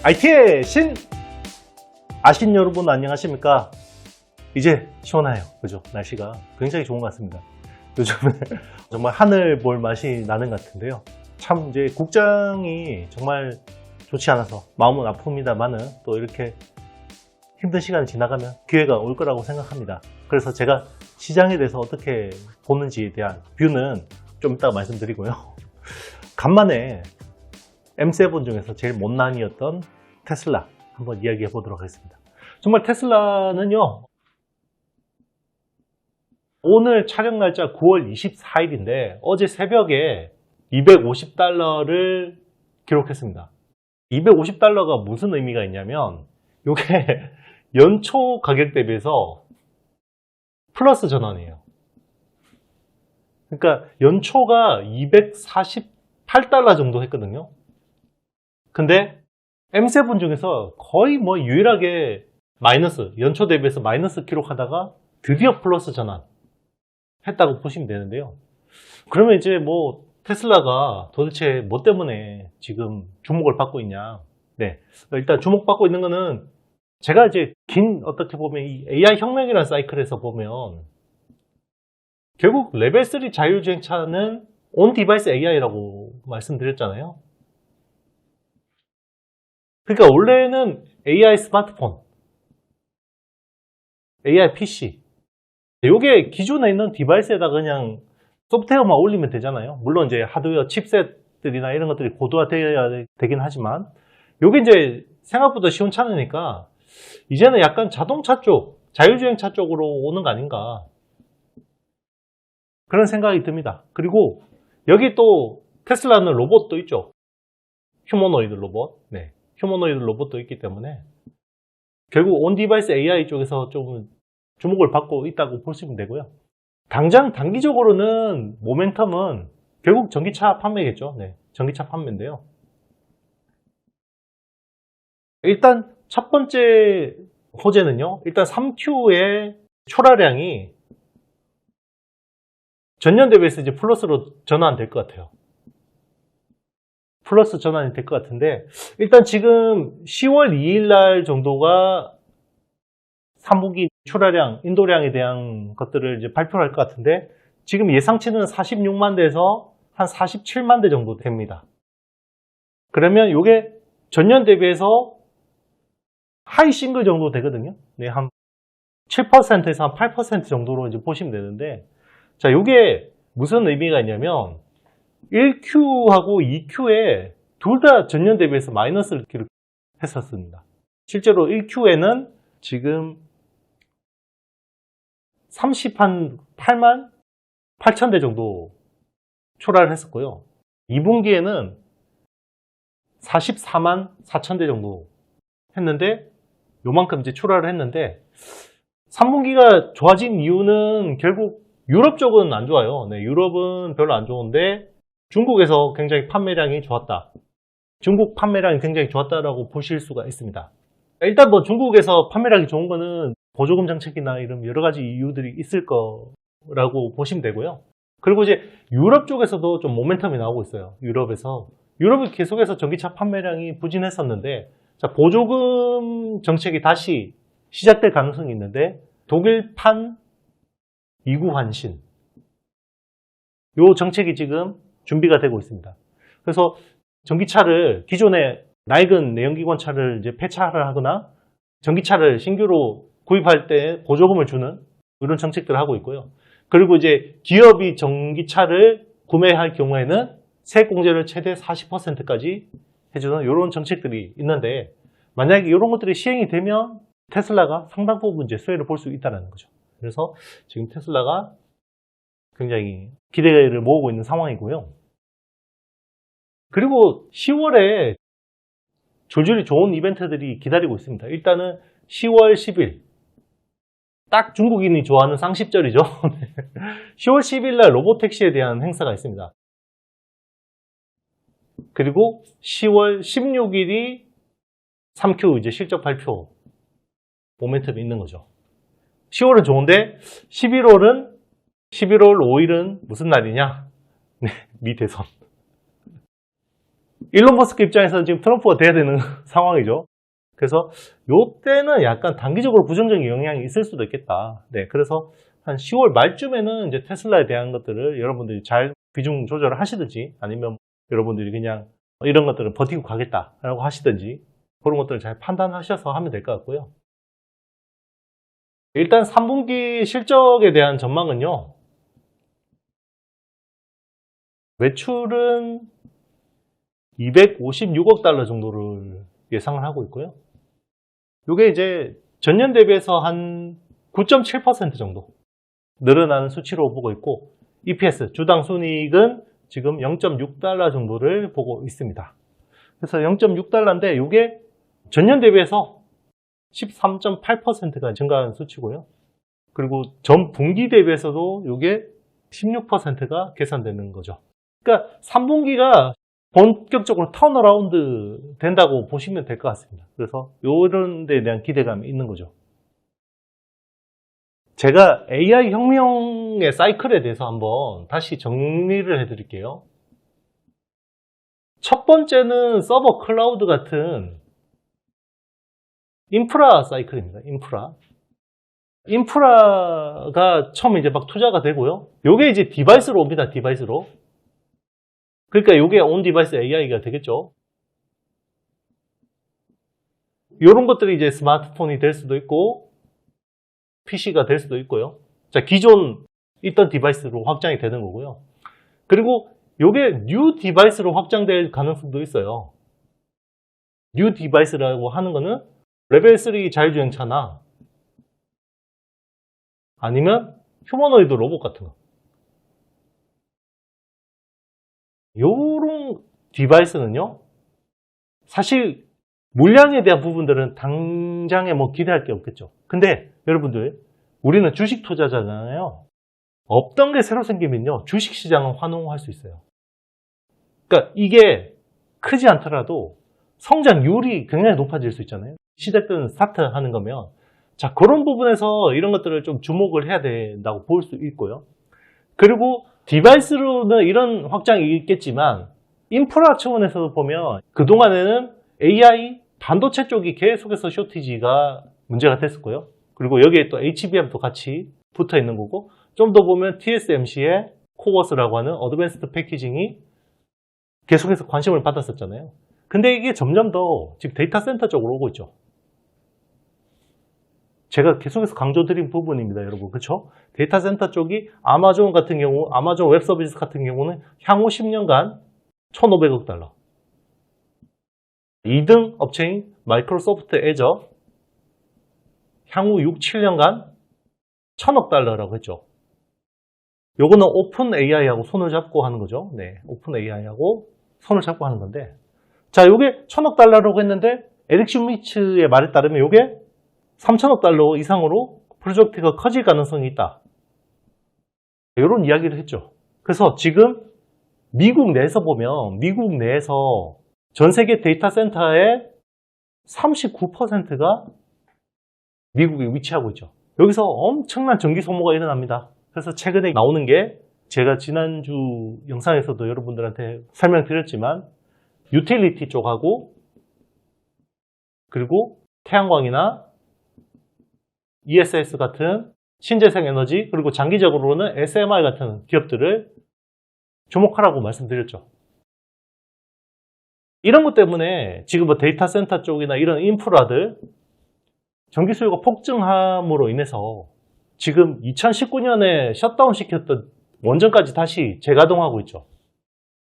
IT의 신! 아신 여러분 안녕하십니까? 이제 시원해요. 그죠? 날씨가 굉장히 좋은 것 같습니다. 요즘은 정말 하늘 볼 맛이 나는 것 같은데요. 참 이제 국장이 정말 좋지 않아서 마음은 아픕니다만은 또 이렇게 힘든 시간이 지나가면 기회가 올 거라고 생각합니다. 그래서 제가 시장에 대해서 어떻게 보는지에 대한 뷰는 좀 이따가 말씀드리고요. 간만에 M7 중에서 제일 못난이었던 테슬라 한번 이야기해 보도록 하겠습니다. 정말 테슬라는요, 오늘 촬영 날짜 9월 24일인데 어제 새벽에 $250를 기록했습니다. $250가 무슨 의미가 있냐면 이게 연초 가격 대비해서 플러스 전환이에요. 그러니까 연초가 $248 정도 했거든요. 근데 M7 중에서 거의 유일하게 마이너스, 연초 대비해서 마이너스 기록하다가 드디어 플러스 전환 했다고 보시면 되는데요. 그러면 이제 테슬라가 도대체 뭐 때문에 지금 주목을 받고 있냐. 네. 일단 주목받고 있는 거는 제가 이제 어떻게 보면 이 AI 혁명이라는 사이클에서 보면 결국 레벨 3 자율주행차는 온 디바이스 AI라고 말씀드렸잖아요. 그러니까 원래는 AI 스마트폰, AI PC 이게 기존에 있는 디바이스에다가 그냥 소프트웨어만 올리면 되잖아요. 물론 이제 하드웨어 칩셋들이나 이런 것들이 고도화되어야 되긴 하지만 이게 이제 생각보다 시원찮으니까 이제는 약간 자동차 쪽, 자율주행차 쪽으로 오는 거 아닌가 그런 생각이 듭니다. 그리고 여기 또 테슬라는 로봇도 있죠. 휴머노이드 로봇. 네. 휴머노이드 로봇도 있기 때문에 결국 온 디바이스 AI 쪽에서 좀 주목을 받고 있다고 보시면 되고요. 당장 단기적으로는 모멘텀은 결국 전기차 판매겠죠. 네, 전기차 판매인데요. 일단 첫 번째 호재는요. 일단 3Q의 출하량이 전년 대비해서 이제 플러스로 전환될 것 같아요. 플러스 전환이 될 것 같은데 일단 지금 10월 2일 날 정도가 3분기 출하량, 인도량에 대한 것들을 이제 발표를 할 것 같은데 지금 예상치는 46만 대에서 한 47만 대 정도 됩니다. 그러면 이게 전년 대비해서 하이 싱글 정도 되거든요. 네, 한 7%에서 한 8% 정도로 이제 보시면 되는데 자, 이게 무슨 의미가 있냐면 1Q하고 2Q에 둘 다 전년 대비해서 마이너스를 기록했었습니다. 실제로 1Q에는 지금 38만 8천 대 정도 출하를 했었고요. 2분기에는 44만 4천 대 정도 했는데 요만큼 이제 출하를 했는데 3분기가 좋아진 이유는 결국 유럽 쪽은 안 좋아요. 네, 유럽은 별로 안 좋은데 중국에서 굉장히 판매량이 좋았다. 중국 판매량이 굉장히 좋았다라고 보실 수가 있습니다. 일단 중국에서 판매량이 좋은 거는 보조금 정책이나 이런 여러 가지 이유들이 있을 거라고 보시면 되고요. 그리고 이제 유럽 쪽에서도 좀 모멘텀이 나오고 있어요. 유럽이 계속해서 전기차 판매량이 부진했었는데 자, 보조금 정책이 다시 시작될 가능성이 있는데 독일판 2구 환신 이 정책이 지금 준비가 되고 있습니다. 그래서 전기차를 기존의 낡은 내연기관차를 이제 폐차를 하거나 전기차를 신규로 구입할 때 보조금을 주는 이런 정책들을 하고 있고요. 그리고 이제 기업이 전기차를 구매할 경우에는 세액공제를 최대 40%까지 해주는 이런 정책들이 있는데 만약에 이런 것들이 시행이 되면 테슬라가 상당 부분 이제 수혜를 볼 수 있다는 거죠. 그래서 지금 테슬라가 굉장히 기대를 모으고 있는 상황이고요. 그리고 10월에 줄줄이 좋은 이벤트들이 기다리고 있습니다. 일단은 10월 10일 딱 중국인이 좋아하는 쌍십절이죠. 10월 10일 날 로보택시에 대한 행사가 있습니다. 그리고 10월 16일이 3Q 이제 실적 발표 모멘텀이 있는 거죠. 10월은 좋은데 11월 5일은 무슨 날이냐? 네, 미 대선. 일론 머스크 입장에서는 지금 트럼프가 돼야 되는 상황이죠. 그래서 요때는 약간 단기적으로 부정적인 영향이 있을 수도 있겠다. 네, 그래서 한 10월 말쯤에는 이제 테슬라에 대한 것들을 여러분들이 잘 비중 조절을 하시든지 아니면 여러분들이 그냥 이런 것들을 버티고 가겠다라고 하시든지 그런 것들을 잘 판단하셔서 하면 될 것 같고요. 일단 3분기 실적에 대한 전망은요. 매출은 256억 달러 정도를 예상을 하고 있고요. 이게 이제 전년 대비해서 한 9.7% 정도 늘어나는 수치로 보고 있고 EPS, 주당 순이익은 지금 0.6달러 정도를 보고 있습니다. 그래서 0.6달러인데 이게 전년 대비해서 13.8%가 증가한 수치고요. 그리고 전 분기 대비해서도 이게 16%가 개선되는 거죠. 그러니까 3분기가 본격적으로 턴어라운드 된다고 보시면 될 것 같습니다. 그래서 이런 데 대한 기대감이 있는 거죠. 제가 AI 혁명의 사이클에 대해서 한번 다시 정리를 해드릴게요. 첫 번째는 서버 클라우드 같은 인프라 사이클입니다. 인프라가 처음 이제 막 투자가 되고요. 요게 이제 디바이스로 옵니다. 디바이스로. 그러니까 요게 온 디바이스 AI가 되겠죠. 요런 것들이 이제 스마트폰이 될 수도 있고 PC가 될 수도 있고요. 자, 기존 있던 디바이스로 확장이 되는 거고요. 그리고 요게 뉴 디바이스로 확장될 가능성도 있어요. 뉴 디바이스라고 하는 거는 레벨 3 자율주행차나 아니면 휴머노이드 로봇 같은 거. 요런 디바이스는요, 사실 물량에 대한 부분들은 당장에 뭐 기대할 게 없겠죠. 근데 여러분들, 우리는 주식 투자자잖아요. 없던 게 새로 생기면요, 주식 시장은 환호할 수 있어요. 그러니까 이게 크지 않더라도 성장률이 굉장히 높아질 수 있잖아요. 시작되는 스타트 하는 거면. 자, 그런 부분에서 이런 것들을 좀 주목을 해야 된다고 볼 수 있고요. 그리고 디바이스로는 이런 확장이 있겠지만 인프라 차원에서도 보면 그동안에는 AI 반도체 쪽이 계속해서 쇼티지가 문제가 됐었고요. 그리고 여기에 또 HBM도 같이 붙어 있는 거고, 좀 더 보면 TSMC의 코버스라고 하는 어드밴스드 패키징이 계속해서 관심을 받았었잖아요. 근데 이게 점점 더 지금 데이터 센터 쪽으로 오고 있죠. 제가 계속해서 강조드린 부분입니다, 여러분. 그렇죠? 데이터 센터 쪽이 아마존 같은 경우, 아마존 웹 서비스 같은 경우는 향후 10년간 1,500억 달러. 2등 업체인 마이크로소프트 애저 향후 6, 7년간 1,000억 달러라고 했죠. 요거는 오픈 AI하고 손을 잡고 하는 거죠. 네, 오픈 AI하고 손을 잡고 하는 건데, 자, 요게 1,000억 달러라고 했는데 에릭 슈미츠의 말에 따르면 요게 3,000억 달러 이상으로 프로젝트가 커질 가능성이 있다. 이런 이야기를 했죠. 그래서 지금 미국 내에서 보면 미국 내에서 전 세계 데이터 센터의 39%가 미국에 위치하고 있죠. 여기서 엄청난 전기 소모가 일어납니다. 그래서 최근에 나오는 게 제가 지난주 영상에서도 여러분들한테 설명드렸지만 유틸리티 쪽하고 그리고 태양광이나 ESS 같은 신재생 에너지 그리고 장기적으로는 SMR 같은 기업들을 주목하라고 말씀드렸죠. 이런 것 때문에 지금 뭐 데이터 센터 쪽이나 이런 인프라들 전기 수요가 폭증함으로 인해서 지금 2019년에 셧다운 시켰던 원전까지 다시 재가동하고 있죠.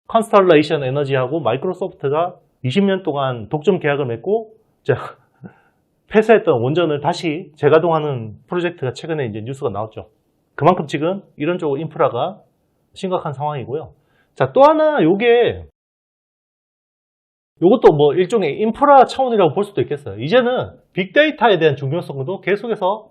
컨스텔레이션 에너지하고 마이크로소프트가 20년 동안 독점 계약을 맺고 폐쇄했던 원전을 다시 재가동하는 프로젝트가 최근에 이제 뉴스가 나왔죠. 그만큼 지금 이런 쪽 인프라가 심각한 상황이고요. 자, 또 하나 요것도 뭐 일종의 인프라 차원이라고 볼 수도 있겠어요. 이제는 빅데이터에 대한 중요성도 계속해서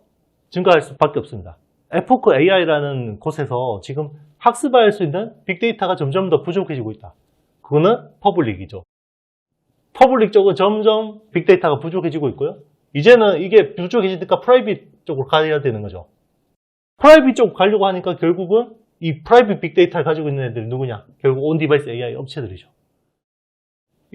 증가할 수밖에 없습니다. 에포크 AI라는 곳에서 지금 학습할 수 있는 빅데이터가 점점 더 부족해지고 있다. 그거는 퍼블릭이죠. 퍼블릭 쪽은 점점 빅데이터가 부족해지고 있고요. 이제는 이게 부족해지니까 프라이빗 쪽으로 가야 되는 거죠. 프라이빗 쪽 가려고 하니까 결국은 이 프라이빗 빅데이터를 가지고 있는 애들이 누구냐? 결국 온 디바이스 AI 업체들이죠.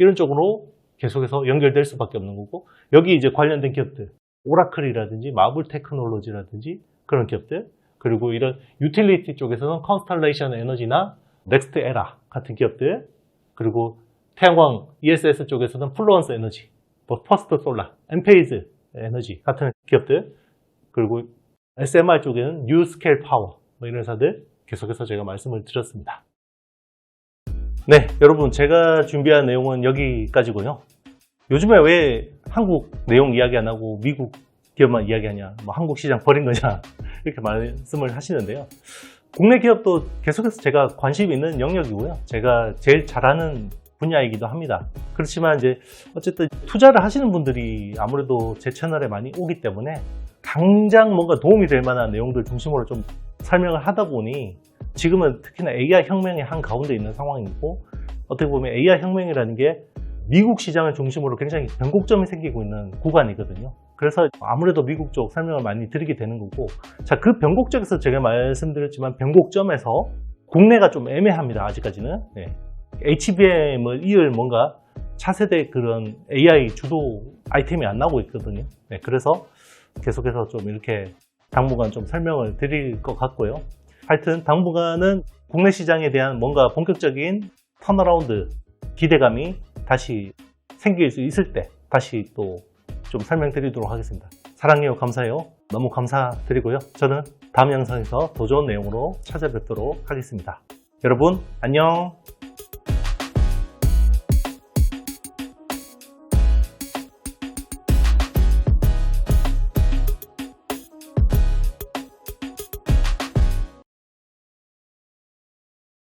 이런 쪽으로 계속해서 연결될 수밖에 없는 거고, 여기 이제 관련된 기업들, 오라클이라든지 마블 테크놀로지라든지 그런 기업들, 그리고 이런 유틸리티 쪽에서는 컨스텔레이션 에너지나 넥스트 에라 같은 기업들, 그리고 태양광 ESS 쪽에서는 플루언스 에너지, 뭐 퍼스트 솔라, 엔페이즈 에너지 같은 기업들, 그리고 SMR 쪽에는 뉴스케일 파워, 뭐 이런 회사들 계속해서 제가 말씀을 드렸습니다. 네, 여러분 제가 준비한 내용은 여기까지고요. 요즘에 왜 한국 내용 이야기 안 하고 미국 기업만 이야기하냐, 뭐 한국 시장 버린 거냐 이렇게 말씀을 하시는데요. 국내 기업도 계속해서 제가 관심 있는 영역이고요. 제가 제일 잘하는 분야이기도 합니다. 그렇지만 이제 어쨌든 투자를 하시는 분들이 아무래도 제 채널에 많이 오기 때문에 당장 뭔가 도움이 될 만한 내용들 중심으로 좀 설명을 하다 보니 지금은 특히나 AI 혁명의 한 가운데 있는 상황이고, 어떻게 보면 AI 혁명이라는 게 미국 시장을 중심으로 굉장히 변곡점이 생기고 있는 구간이거든요. 그래서 아무래도 미국 쪽 설명을 많이 드리게 되는 거고, 자, 그 변곡점에서 제가 말씀드렸지만 변곡점에서 국내가 좀 애매합니다. 아직까지는. 네. HBM을 이을 뭔가 차세대 그런 AI 주도 아이템이 안 나오고 있거든요. 네, 그래서 계속해서 좀 이렇게 당분간 좀 설명을 드릴 것 같고요. 하여튼 당분간은 국내 시장에 대한 뭔가 본격적인 턴어라운드 기대감이 다시 생길 수 있을 때 다시 또 좀 설명드리도록 하겠습니다. 사랑해요, 감사해요. 너무 감사드리고요. 저는 다음 영상에서 더 좋은 내용으로 찾아뵙도록 하겠습니다. 여러분 안녕.